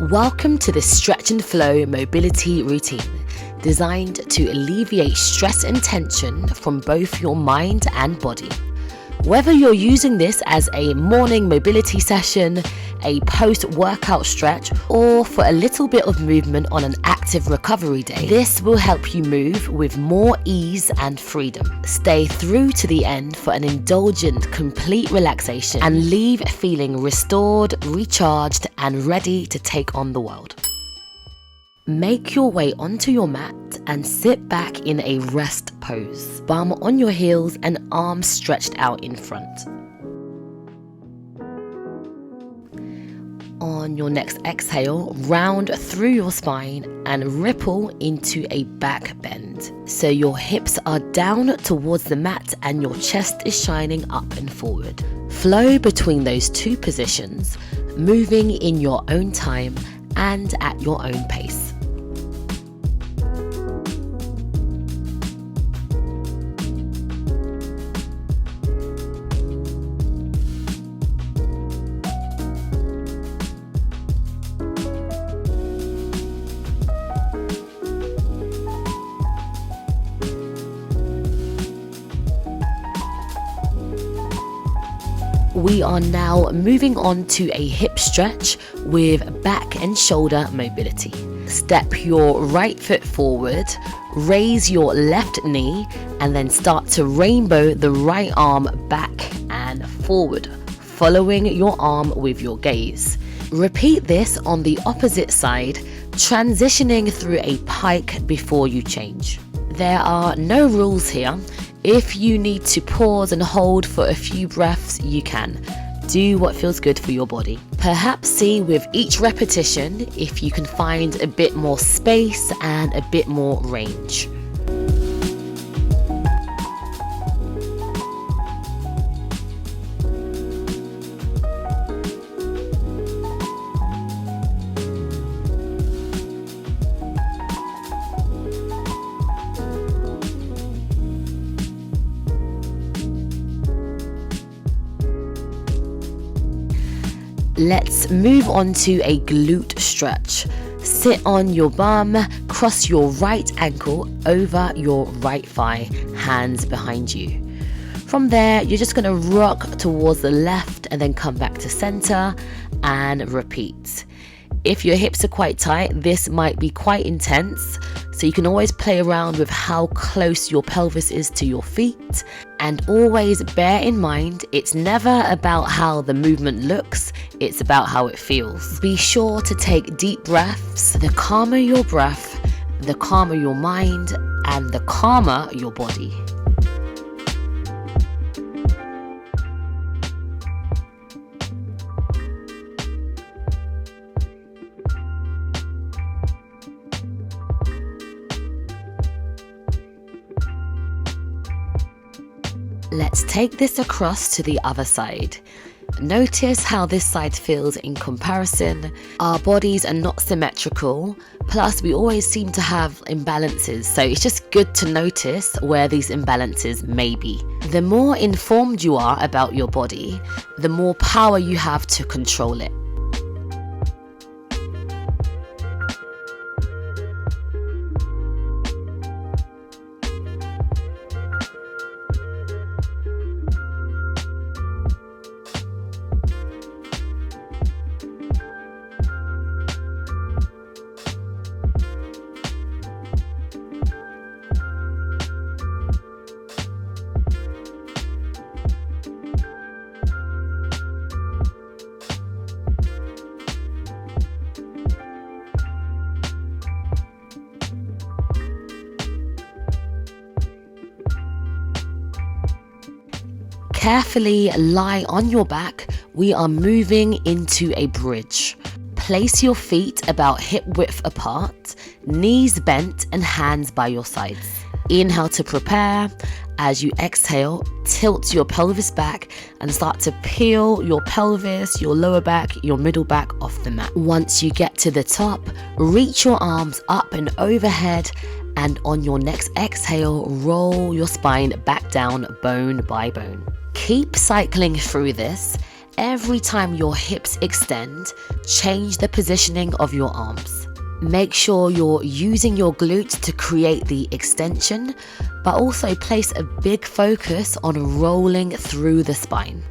Welcome to the Stretch and Flow mobility routine, designed to alleviate stress and tension from both your mind and body. Whether you're using this as a morning mobility session, a post-workout stretch, or for a little bit of movement on an active recovery day, this will help you move with more ease and freedom. Stay through to the end for an indulgent, complete relaxation and leave feeling restored, recharged, and ready to take on the world. Make your way onto your mat and sit back in a rest pose. Bum on your heels and arms stretched out in front. On your next exhale, round through your spine and ripple into a back bend. So your hips are down towards the mat and your chest is shining up and forward. Flow between those two positions, moving in your own time and at your own pace. We are now moving on to a hip stretch with back and shoulder mobility. Step your right foot forward, raise your left knee, and then start to rainbow the right arm back and forward, following your arm with your gaze. Repeat this on the opposite side, transitioning through a pike before you change. There are no rules here. If you need to pause and hold for a few breaths, you can. Do what feels good for your body. Perhaps see with each repetition if you can find a bit more space and a bit more range. Let's move on to a glute stretch. Sit on your bum, cross your right ankle over your right thigh, hands behind you. From there, you're just going to rock towards the left and then come back to center and repeat. If your hips are quite tight, this might be quite intense, so you can always play around with how close your pelvis is to your feet, and always bear in mind it's never about how the movement looks, it's about how it feels. Be sure to take deep breaths. The calmer your breath, the calmer your mind, and the calmer your body. Let's take this across to the other side. Notice how this side feels in comparison. Our bodies are not symmetrical, plus we always seem to have imbalances, so it's just good to notice where these imbalances may be. The more informed you are about your body, the more power you have to control it. Carefully lie on your back. We are moving into a bridge. Place your feet about hip width apart, knees bent and hands by your sides. Inhale to prepare. As you exhale, tilt your pelvis back and start to peel your pelvis, your lower back, your middle back off the mat. Once you get to the top, reach your arms up and overhead, and on your next exhale, roll your spine back down bone by bone. Keep cycling through this. Every time your hips extend, change the positioning of your arms. Make sure you're using your glutes to create the extension, but also place a big focus on rolling through the spine.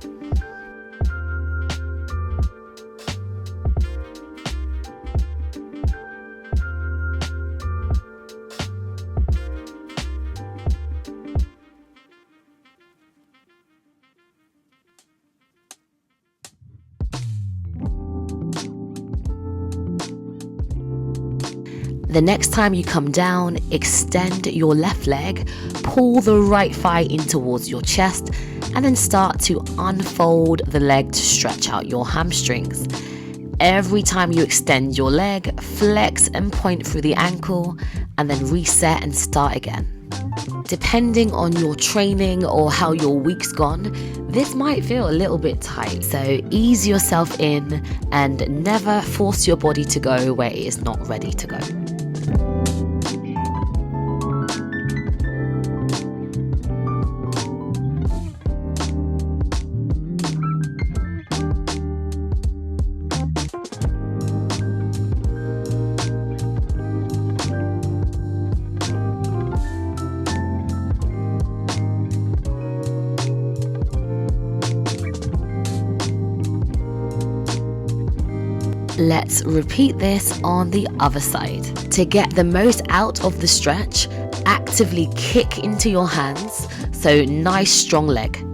The next time you come down, extend your left leg, pull the right thigh in towards your chest, and then start to unfold the leg to stretch out your hamstrings. Every time you extend your leg, flex and point through the ankle, and then reset and start again. Depending on your training or how your week's gone, this might feel a little bit tight. So ease yourself in and never force your body to go where it is not ready to go. Let's repeat this on the other side. To get the most out of the stretch, actively kick into your hands, so nice strong leg.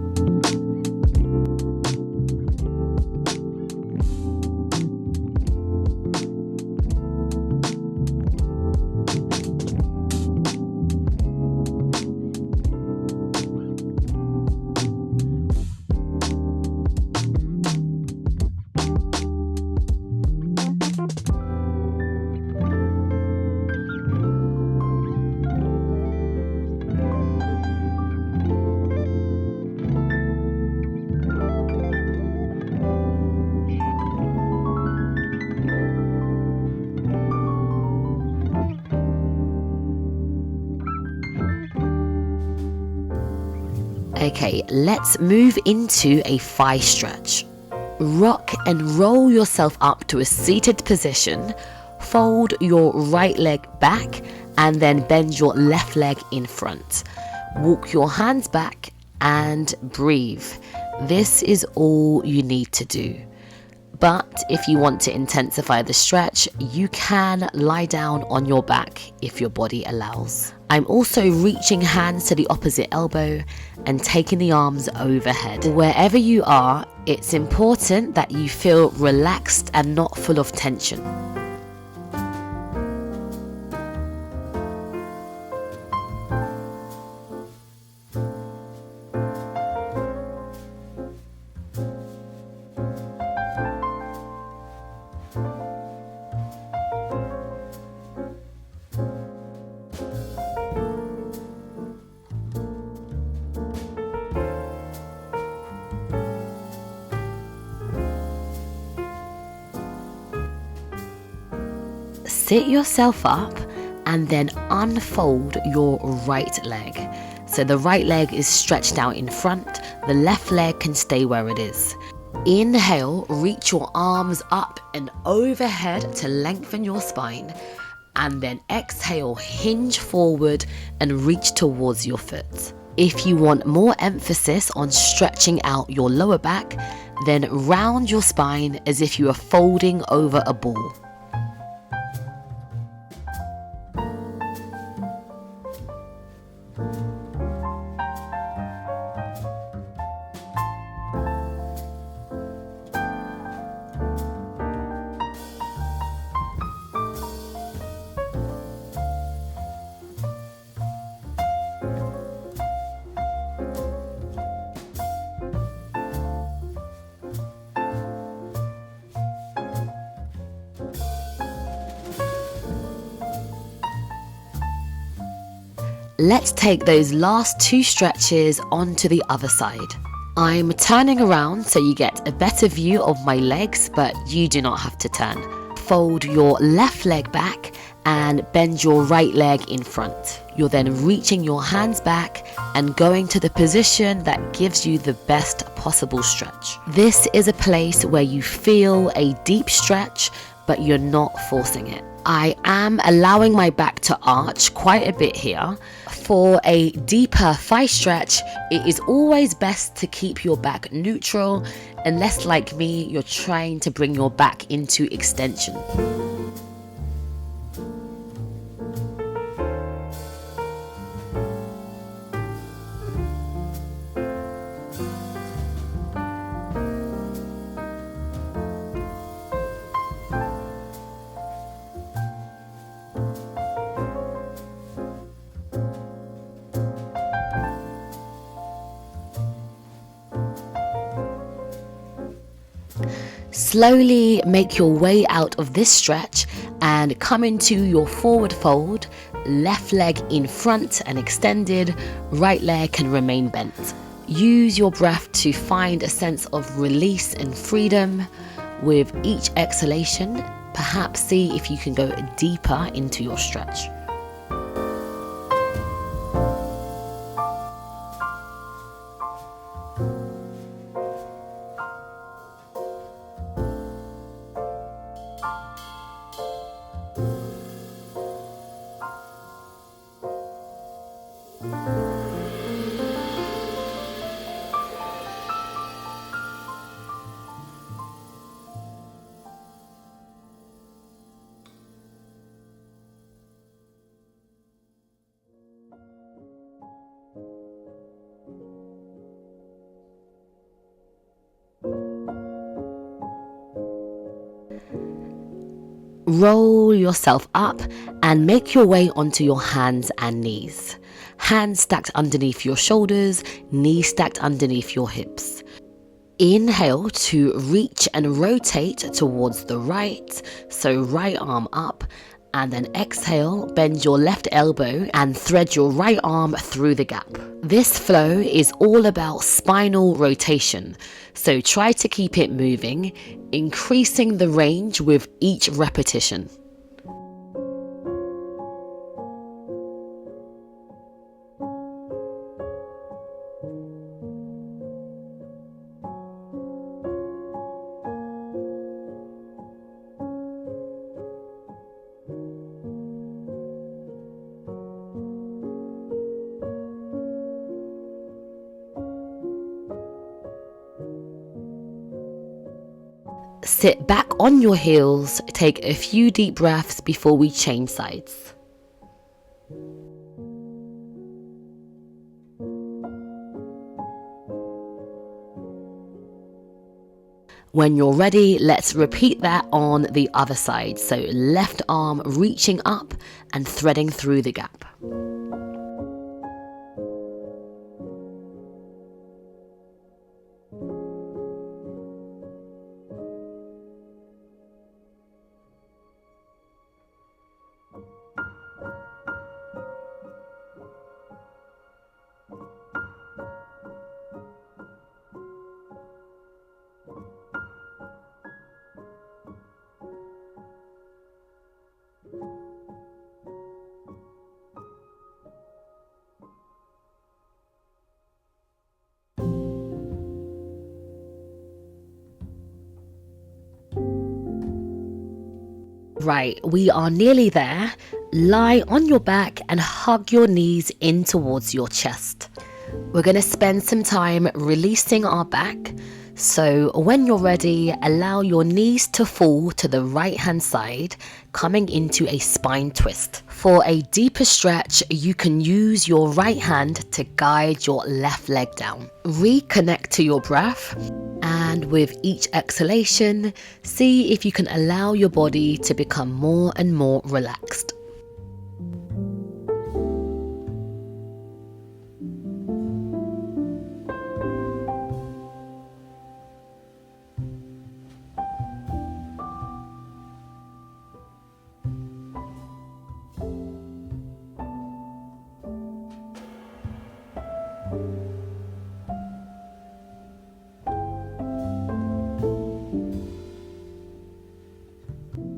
Okay, let's move into a thigh stretch. Rock and roll yourself up to a seated position, fold your right leg back, and then bend your left leg in front. Walk your hands back and breathe. This is all you need to do. But if you want to intensify the stretch, you can lie down on your back if your body allows. I'm also reaching hands to the opposite elbow and taking the arms overhead. Wherever you are, it's important that you feel relaxed and not full of tension. Sit yourself up and then unfold your right leg. So the right leg is stretched out in front, the left leg can stay where it is. Inhale, reach your arms up and overhead to lengthen your spine, and then exhale, hinge forward and reach towards your foot. If you want more emphasis on stretching out your lower back, then round your spine as if you are folding over a ball. Let's take those last two stretches onto the other side. I'm turning around so you get a better view of my legs, but you do not have to turn. Fold your left leg back and bend your right leg in front. You're then reaching your hands back and going to the position that gives you the best possible stretch. This is a place where you feel a deep stretch, but you're not forcing it. I am allowing my back to arch quite a bit here. For a deeper thigh stretch, it is always best to keep your back neutral, unless, like me, you're trying to bring your back into extension. Slowly make your way out of this stretch and come into your forward fold. Left leg in front and extended, right leg can remain bent. Use your breath to find a sense of release and freedom. With each exhalation, perhaps see if you can go deeper into your stretch. Roll yourself up and make your way onto your hands and knees. Hands stacked underneath your shoulders, knees stacked underneath your hips. Inhale to reach and rotate towards the right, so right arm up, and then exhale, bend your left elbow and thread your right arm through the gap. This flow is all about spinal rotation, so try to keep it moving, increasing the range with each repetition. Sit back on your heels, take a few deep breaths before we change sides. When you're ready, let's repeat that on the other side. So left arm reaching up and threading through the gap. Right, we are nearly there. Lie on your back and hug your knees in towards your chest. We're going to spend some time releasing our back. So when you're ready, allow your knees to fall to the right hand side, coming into a spine twist. For a deeper stretch, you can use your right hand to guide your left leg down. Reconnect to your breath, and with each exhalation, see if you can allow your body to become more and more relaxed.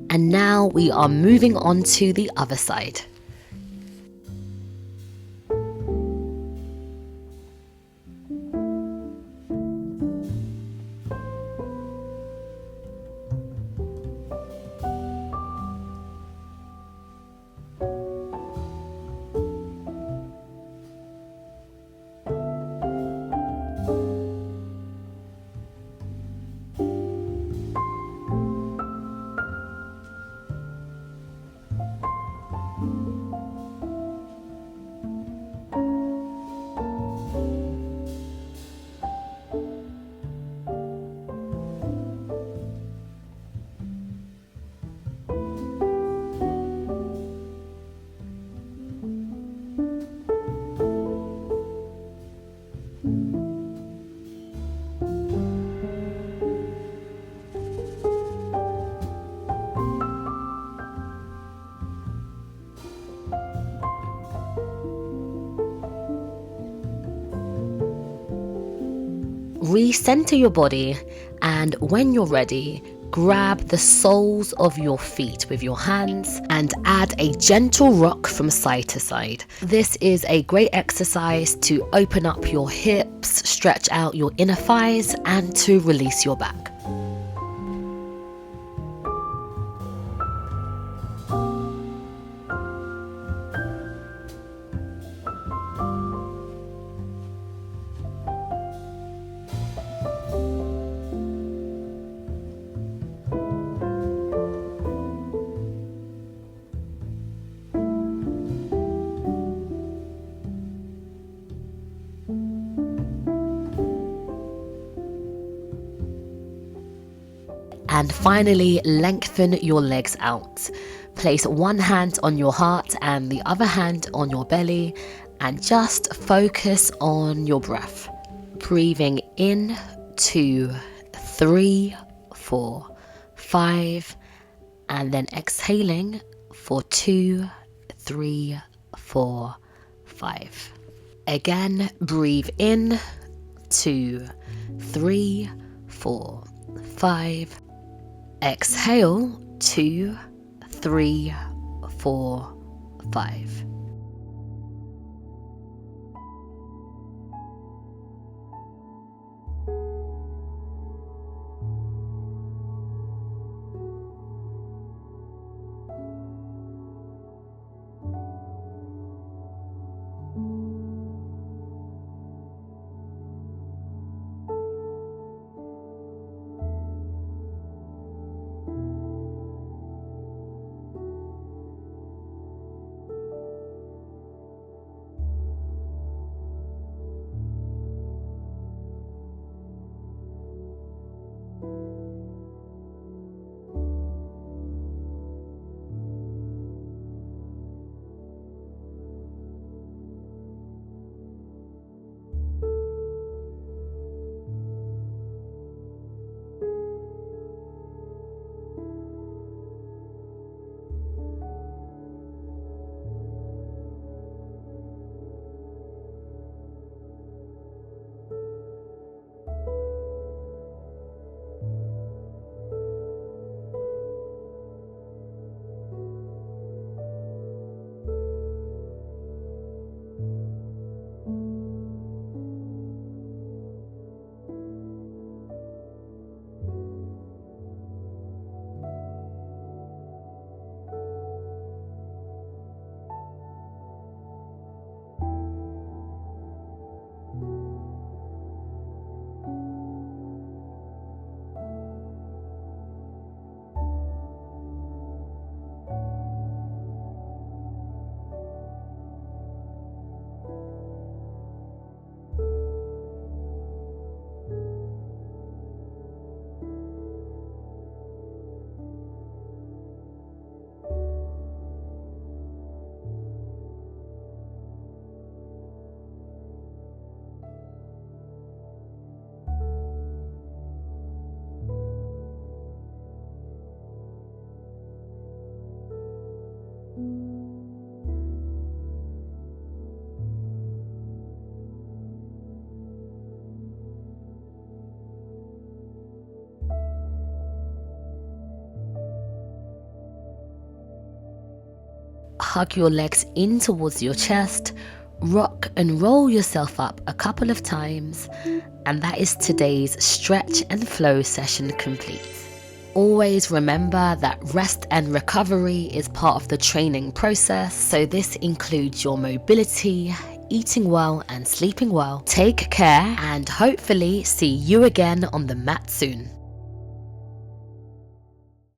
And Now we are moving on to the other side. Recenter your body, and when you're ready, grab the soles of your feet with your hands and add a gentle rock from side to side. This is a great exercise to open up your hips, stretch out your inner thighs, and to release your back. And finally, lengthen your legs out. Place one hand on your heart and the other hand on your belly, and just focus on your breath. Breathing in, 2, 3, 4, 5, and then exhaling for 2, 3, 4, 5. Again, breathe in, 2, 3, 4, 5. Exhale, 2, 3, 4, 5. Hug your legs in towards your chest, rock and roll yourself up a couple of times, and that is today's stretch and flow session complete. Always remember that rest and recovery is part of the training process, so this includes your mobility, eating well and sleeping well. Take care and hopefully see you again on the mat soon.